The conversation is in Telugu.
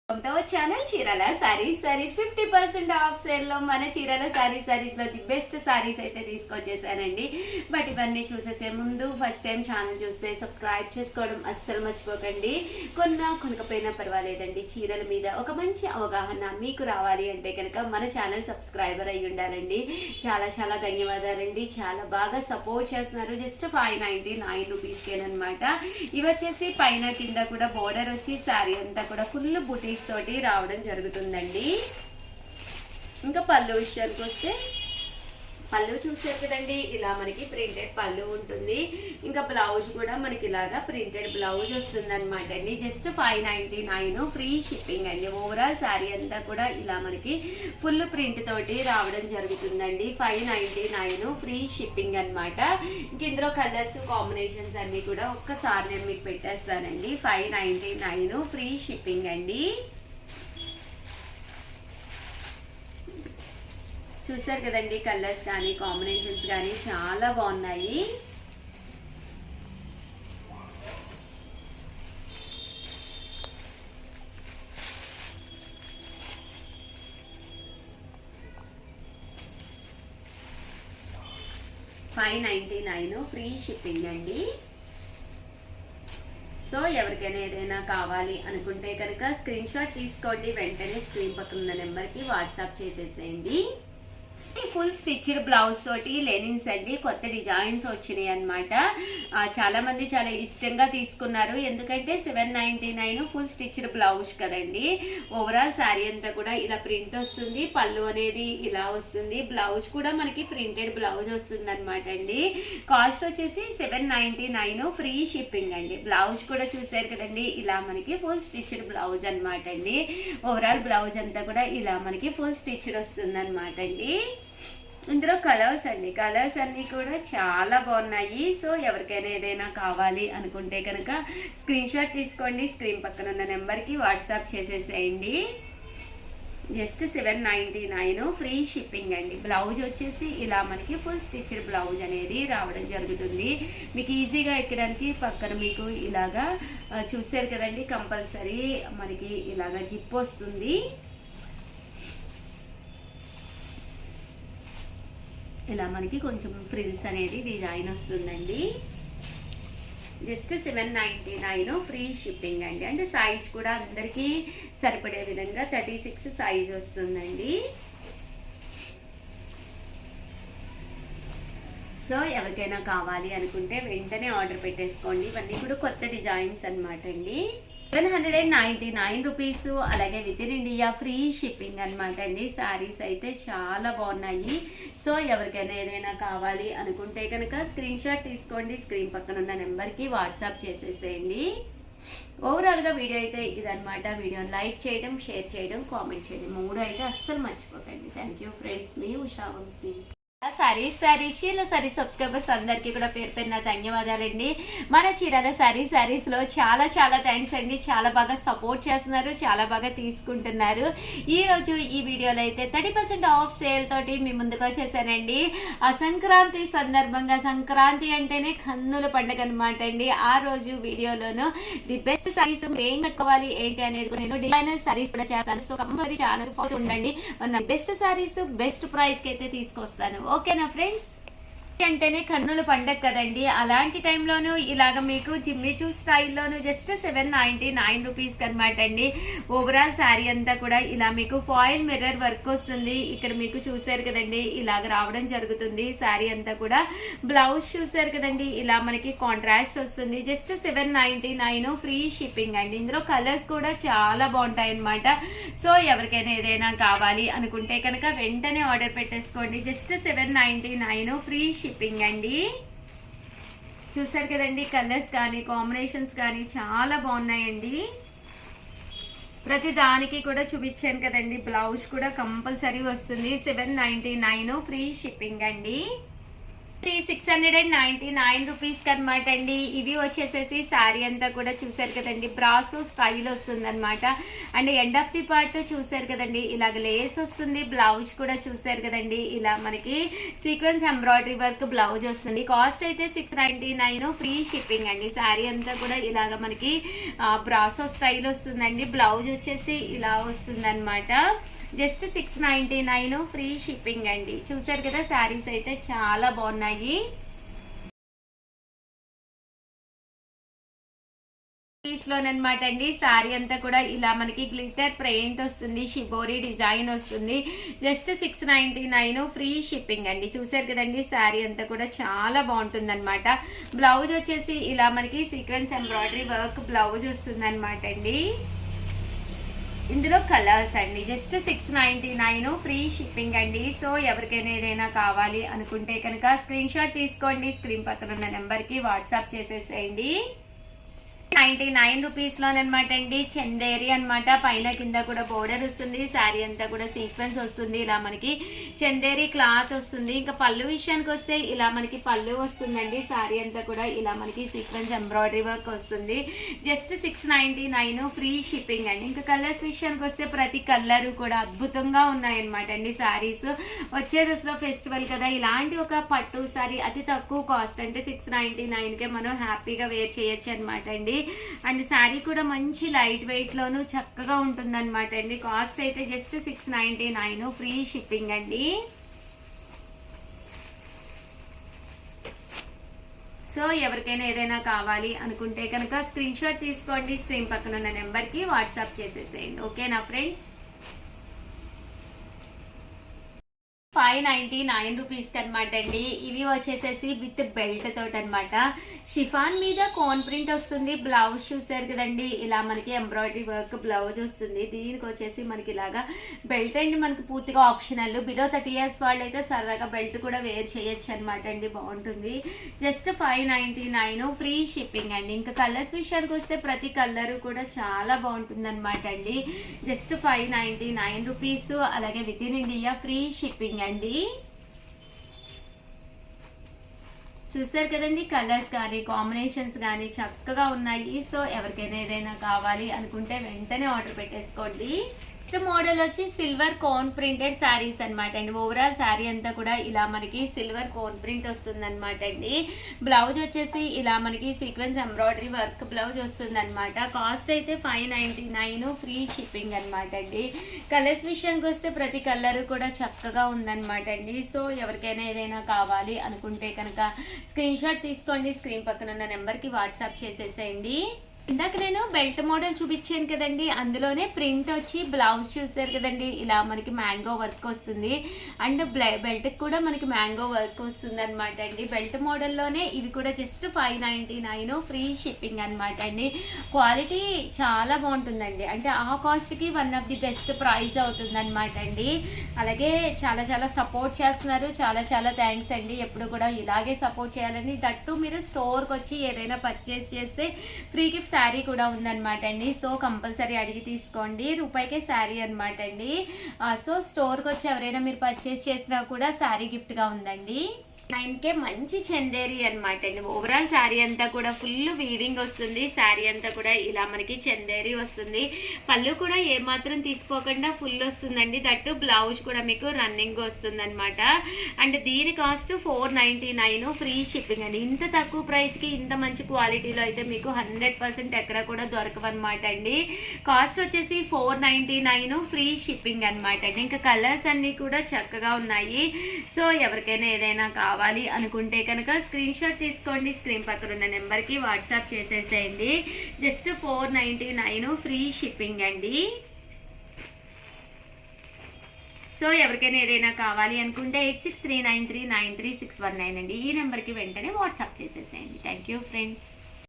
Channel Chirala saris 50% of sale లో మన చీరాల సారీస్ లో ది బెస్ట్ సారీస్ అయితే తీసుకొచ్చేసానండి. బట్ ఇవన్నీ చూసేసే ముందు ఫస్ట్ టైం ఛానల్ చూస్తే సబ్స్క్రైబ్ చేసుకోవడం అస్సలు మర్చిపోకండి. కొనకపోయినా పర్వాలేదండి, చీరల మీద ఒక మంచి అవగాహన మీకు రావాలి అంటే కనుక మన ఛానల్ సబ్స్క్రైబర్ అయ్యి ఉండాలండి. చాలా చాలా ధన్యవాదాలండి, చాలా బాగా సపోర్ట్ చేస్తున్నారు. జస్ట్ 599 రూపీస్కేనమాట. ఇవి వచ్చేసి పైన కింద కూడా బోర్డర్ వచ్చి శారీ అంతా కూడా ఫుల్ బుటీ తోటి రావడం జరుగుతుందండి. ఇంకా పళ్ళు విషయానికి వస్తే పళ్ళు చూసారు కదండి, ఇలా మనకి ప్రింటెడ్ పళ్ళు ఉంటుంది. ఇంకా బ్లౌజ్ కూడా మనకి ఇలాగా ప్రింటెడ్ బ్లౌజ్ వస్తుంది అనమాట అండి. జస్ట్ 599 ఫ్రీ షిప్పింగ్ అండి. ఓవరాల్ శారీ అంతా కూడా ఇలా మనకి ఫుల్ ప్రింట్ తోటి రావడం జరుగుతుందండి. 599 ఫ్రీ షిప్పింగ్ అనమాట. ఇంక ఇందులో కలర్స్ కాంబినేషన్స్ అన్ని కూడా ఒక్కసారి నేను మీకు పెట్టేస్తానండి. 599 ఫ్రీ షిప్పింగ్ అండి. చూసారు కదండి, కలర్స్ కానీ కాంబినేషన్స్ కానీ చాలా బాగున్నాయి. $599 ఫ్రీ షిప్పింగ్ అండి. సో ఎవరికైనా ఏదైనా కావాలి అనుకుంటే కనుక స్క్రీన్ షాట్ తీసుకోండి, వెంటనే స్క్రీన్ పక్కన ఉన్న నెంబర్కి వాట్సాప్ చేసేసేయండి. ఫుల్ స్టిచ్డ్ బ్లౌజ్ తోటి లెనిన్స్ అండి, కొత్త డిజైన్స్ వచ్చినాయి అనమాట. చాలా మంది చాలా ఇష్టంగా తీసుకున్నారు, ఎందుకంటే 799 ఫుల్ స్టిచ్డ్ బ్లౌజ్ కదండి. ఓవరాల్ శారీ అంతా కూడా ఇలా ప్రింట్ వస్తుంది, పళ్ళు అనేది ఇలా వస్తుంది, బ్లౌజ్ కూడా మనకి ప్రింటెడ్ బ్లౌజ్ వస్తుంది అనమాట అండి. కాస్ట్ వచ్చేసి 799 ఫ్రీ షిప్పింగ్ అండి. బ్లౌజ్ కూడా చూసారు కదండి, ఇలా మనకి ఫుల్ స్టిచ్డ్ బ్లౌజ్ అనమాట అండి. ఓవరాల్ బ్లౌజ్ అంతా కూడా ఇలా మనకి ఫుల్ స్టిచ్డ్ వస్తుంది అనమాట అండి. ఇందులో కలర్స్ అండి, కలర్స్ అన్నీ కూడా చాలా బాగున్నాయి. సో ఎవరికైనా ఏదైనా కావాలి అనుకుంటే కనుక స్క్రీన్ షాట్ తీసుకోండి, స్క్రీన్ పక్కన ఉన్న నెంబర్కి వాట్సాప్ చేసేసేయండి. జస్ట్ 799 ఫ్రీ షిప్పింగ్ అండి. బ్లౌజ్ వచ్చేసి ఇలా మనకి ఫుల్ స్టిచ్డ్ బ్లౌజ్ అనేది రావడం జరుగుతుంది. మీకు ఈజీగా ఎక్కడానికి పక్కన మీకు ఇలాగా చూసారు కదండి, కంపల్సరీ మనకి ఇలాగా జిప్ వస్తుంది. ఇలా మనకి కొంచెం ఫ్రిల్స్ అనేది డిజైన్ వస్తుందండి. జస్ట్ 799 ఫ్రీ షిప్పింగ్ అండి. అంటే సైజ్ కూడా అందరికీ సరిపడే విధంగా 36 సైజ్ వస్తుందండి. సో ఎవరికైనా కావాలి అనుకుంటే వెంటనే ఆర్డర్ పెట్టేసుకోండి. ఇవన్నీ కూడా కొత్త డిజైన్స్ అనమాట అండి. 799 రూపీస్, అలాగే within India free shipping అనమాట అండి. శారీస్ అయితే చాలా బాగున్నాయి. సో ఎవరికైనా ఏదైనా కావాలి అనుకుంటే కనుక స్క్రీన్ షాట్ తీసుకోండి, స్క్రీన్ పక్కన ఉన్న నెంబర్కి వాట్సాప్ చేసేసేయండి. ఓవరాల్గా వీడియో అయితే ఇదనమాట. వీడియోని లైక్ చేయడం, షేర్ చేయడం, కామెంట్ చేయడం 3 అయితే అస్సలు మర్చిపోకండి. థ్యాంక్ యూ ఫ్రెండ్స్, మీ ఉషా వంశీ. సారీస్ సబ్స్క్రైబర్స్ అందరికీ కూడా పేరు పేరున ధన్యవాదాలండి. మన చీరాల సారీస్లో చాలా చాలా థ్యాంక్స్ అండి. చాలా బాగా సపోర్ట్ చేస్తున్నారు, చాలా బాగా తీసుకుంటున్నారు. ఈరోజు ఈ వీడియోలో అయితే 30% ఆఫ్ సేల్ తోటి మీ ముందుకు వచ్చేసానండి. ఆ సంక్రాంతి సందర్భంగా, సంక్రాంతి అంటేనే కన్నుల పండుగ అనమాట అండి. ఆ రోజు వీడియోలోను ది బెస్ట్ సారీస్ ఏం కట్టుకోవాలి ఏంటి అనేది నేను డిజైనర్ సారీస్ కూడా చేస్తాను. సో కంపల్సరీ ఛానల్ ఫాలో ఉండండి. బెస్ట్ సారీస్ బెస్ట్ ప్రైస్కి అయితే తీసుకొస్తాను. ఓకేనా ఫ్రెండ్స్? అంటేనే కన్నుల పండగ కదండి. అలాంటి టైంలోనూ ఇలాగ మీకు జిమ్మిచూ స్టైల్లోను జస్ట్ 799 రూపీస్కి అనమాట అండి. ఓవరాల్ శారీ అంతా కూడా ఇలా మీకు ఫాయిల్ మిర్రర్ వర్క్ వస్తుంది. ఇక్కడ మీకు చూసారు కదండి, ఇలాగ రావడం జరుగుతుంది. శారీ అంతా కూడా బ్లౌజ్ చూసారు కదండి, ఇలా మనకి కాంట్రాస్ట్ వస్తుంది. జస్ట్ 799 ఫ్రీ షిప్పింగ్ అండి. ఇందులో కలర్స్ కూడా చాలా బాగుంటాయి అనమాట. సో ఎవరికైనా ఏదైనా కావాలి అనుకుంటే కనుక వెంటనే ఆర్డర్ పెట్టేసుకోండి. జస్ట్ 799 ఫ్రీ షిప్పింగ్ అండి. చూసారు కదండి, కలర్స్ కానీ కాంబినేషన్స్ కానీ చాలా బాగున్నాయండి. ప్రతి దానికి కూడా చూపించాను కదండి. బ్లౌజ్ కూడా కంపల్సరీ వస్తుంది. 799 ఫ్రీ షిప్పింగ్ అండి. 699 రూపీస్కి అనమాట అండి. ఇవి వచ్చేసేసి శారీ అంతా కూడా చూసారు కదండి, బ్రాసో స్టైల్ వస్తుంది అనమాట. And end of the part చూసారు కదండి, ఇలాగ లేస్ వస్తుంది. బ్లౌజ్ కూడా చూసారు కదండి, ఇలా మనకి సీక్వెన్స్ ఎంబ్రాయిడరీ వర్క్ బ్లౌజ్ వస్తుంది. కాస్ట్ అయితే 699, ఫ్రీ షిప్పింగ్ అండి. శారీ అంతా కూడా ఇలాగ మనకి బ్రాసో స్టైల్ వస్తుందండి. బ్లౌజ్ వచ్చేసి ఇలా వస్తుంది అనమాట. జస్ట్ 699, ఫ్రీ షిప్పింగ్ అండి. చూసారు కదా, శారీస్ అయితే చాలా బాగున్నాయి. లోనమాట అండి. శారీ అంతా కూడా ఇలా మనకి గ్లిటర్ ప్రింట్ వస్తుంది, షిబోరి డిజైన్ వస్తుంది. జస్ట్ 699, ఫ్రీ షిప్పింగ్ అండి. చూసారు కదండి, శారీ అంతా కూడా చాలా బాగుంటుంది అనమాట. బ్లౌజ్ వచ్చేసి ఇలా మనకి సీక్వెన్స్ ఎంబ్రాయిడరీ వర్క్ బ్లౌజ్ వస్తుంది అనమాట అండి. ఇందులో కలర్స్ అండి. జస్ట్ 699, ఫ్రీ షిప్పింగ్ అండి. సో ఎవరికైనా ఏదైనా కావాలి అనుకుంటే కనుక స్క్రీన్ షాట్ తీసుకోండి, స్క్రీన్ పక్కన ఉన్న నెంబర్కి వాట్సాప్ చేసేసేయండి. 99 రూపీస్లోనమాట అండి. చందేరి అనమాట. పైన కింద కూడా బోర్డర్ వస్తుంది. శారీ అంతా కూడా సీక్వెన్స్ వస్తుంది. ఇలా మనకి చందేరి క్లాత్ వస్తుంది. ఇంకా పళ్ళు విషయానికి వస్తే ఇలా మనకి పళ్ళు వస్తుందండి. శారీ అంతా కూడా ఇలా మనకి సీక్వెన్స్ ఎంబ్రాయిడరీ వర్క్ వస్తుంది. జస్ట్ 699, ఫ్రీ షిప్పింగ్ అండి. ఇంకా కలర్స్ విషయానికి వస్తే ప్రతి కలర్ కూడా అద్భుతంగా ఉన్నాయన్నమాట అండి. శారీస్ వచ్చే దసరా ఫెస్టివల్ కదా, ఇలాంటి ఒక పట్టు శారీ అతి తక్కువ కాస్ట్ అంటే 699కే మనం హ్యాపీగా వేర్ చేయొచ్చు అనమాట అండి. అండ్ శారీ కూడా మంచి లైట్ వెయిట్ లోను చక్కగా ఉంటుంది అనమాట అండి. కాస్ట్ అయితే జస్ట్ 699, ఫ్రీ షిప్పింగ్ అండి. సో ఎవరికైనా ఏదైనా కావాలి అనుకుంటే కనుక స్క్రీన్ షాట్ తీసుకోండి, స్క్రీన్ పక్కన ఉన్న నెంబర్కి వాట్సాప్ చేసేసేయండి. ఓకేనా ఫ్రెండ్స్? 599 రూపీస్కి అనమాట అండి. ఇవి వచ్చేసేసి విత్ బెల్ట్ తోటి అనమాట. షిఫాన్ మీద కోన్ ప్రింట్ వస్తుంది. బ్లౌజ్ చూసారు కదండి, ఇలా మనకి ఎంబ్రాయిడరీ వర్క్ బ్లౌజ్ వస్తుంది. దీనికి వచ్చేసి మనకి ఇలాగా బెల్ట్ అండి. మనకి పూర్తిగా ఆప్షనల్. బిలో 30 years వాళ్ళు అయితే సరదాగా బెల్ట్ కూడా వేర్ చేయొచ్చు అనమాట అండి. బాగుంటుంది. జస్ట్ 599, ఫ్రీ షిప్పింగ్ అండి. ఇంకా కలర్స్ విషయానికి వస్తే ప్రతి కలర్ కూడా చాలా బాగుంటుంది అనమాట అండి. Just 599 rupees. అలాగే within India free shipping అండి. చూసారు కదండి, కలర్స్ కానీ కాంబినేషన్స్ కానీ చక్కగా ఉన్నాయి. సో ఎవరికైనా ఏదైనా కావాలి అనుకుంటే వెంటనే ఆర్డర్ పెట్టేసుకోండి. నెక్స్ట్ మోడల్ వచ్చి సిల్వర్ కోన్ ప్రింటెడ్ శారీస్ అనమాట అండి. ఓవరాల్ శారీ అంతా కూడా ఇలా మనకి సిల్వర్ కోన్ ప్రింట్ వస్తుంది అనమాట అండి. బ్లౌజ్ వచ్చేసి ఇలా మనకి సీక్వెన్స్ ఎంబ్రాయిడరీ వర్క్ బ్లౌజ్ వస్తుంది అనమాట. కాస్ట్ అయితే 599, ఫ్రీ షిప్పింగ్ అనమాట అండి. కలర్స్ విషయానికి వస్తే ప్రతి కలర్ కూడా చక్కగా ఉందన్నమాట అండి. సో ఎవరికైనా ఏదైనా కావాలి అనుకుంటే కనుక స్క్రీన్ షాట్ తీసుకోండి, స్క్రీన్ పక్కన ఉన్న నెంబర్కి వాట్సాప్ చేసేసేయండి. ఇందాక నేను బెల్ట్ మోడల్ చూపించాను కదండి, అందులోనే ప్రింట్ వచ్చి బ్లౌజ్ చూసారు కదండి, ఇలా మనకి మ్యాంగో వర్క్ వస్తుంది. అండ్ బెల్ట్కి కూడా మనకి మ్యాంగో వర్క్ వస్తుంది అనమాట అండి. బెల్ట్ మోడల్లోనే ఇవి కూడా జస్ట్ 599, ఫ్రీ షిప్పింగ్ అనమాట అండి. క్వాలిటీ చాలా బాగుంటుందండి. అంటే ఆ కాస్ట్కి one of the best price అవుతుంది అనమాట అండి. అలాగే చాలా చాలా సపోర్ట్ చేస్తున్నారు. చాలా చాలా థ్యాంక్స్ అండి. ఎప్పుడు కూడా ఇలాగే సపోర్ట్ చేయాలని. దట్టు మీరు స్టోర్కి వచ్చి ఏదైనా పర్చేస్ చేస్తే ఫ్రీ గిఫ్ట్ శారీ కూడా ఉందన్నమాట అండి. సో కంపల్సరీ అడిగి తీసుకోండి. రూపాయికే శారీ అనమాట అండి. సో స్టోర్కి వచ్చి ఎవరైనా మీరు పర్చేస్ చేసినా కూడా శారీ గిఫ్ట్గా ఉందండి. 9K మంచి చందేరి అనమాట అండి. ఓవరాల్ శారీ అంతా కూడా ఫుల్ వీవింగ్ వస్తుంది. శారీ అంతా కూడా ఇలా మనకి చందేరి వస్తుంది. పళ్ళు కూడా ఏమాత్రం తీసుకోకుండా ఫుల్ వస్తుందండి. దట్టు బ్లౌజ్ కూడా మీకు రన్నింగ్ వస్తుంది అనమాట. అండ్ దీని కాస్ట్ 499, ఫ్రీ షిప్పింగ్ అండి. ఇంత తక్కువ ప్రైస్కి ఇంత మంచి క్వాలిటీలో అయితే మీకు 100% ఎక్కడ కూడా దొరకవన్నమాట అండి. కాస్ట్ వచ్చేసి 499, ఫ్రీ షిప్పింగ్ అనమాట అండి. ఇంకా కలర్స్ అన్నీ కూడా చక్కగా ఉన్నాయి. సో ఎవరికైనా ఏదైనా కావాలి అనుకుంటే కనుక స్క్రీన్ షాట్ తీసుకోండి, స్క్రీన్ పక్కన ఉన్న నెంబర్కి వాట్సాప్ చేసేసేయండి. జస్ట్ 499, ఫ్రీ షిప్పింగ్ అండి. సో ఎవరికైనా ఏదైనా కావాలి అనుకుంటే 8639393619 అండి. ఈ నెంబర్కి వెంటనే వాట్సాప్ చేసేసేయండి. Thank you friends.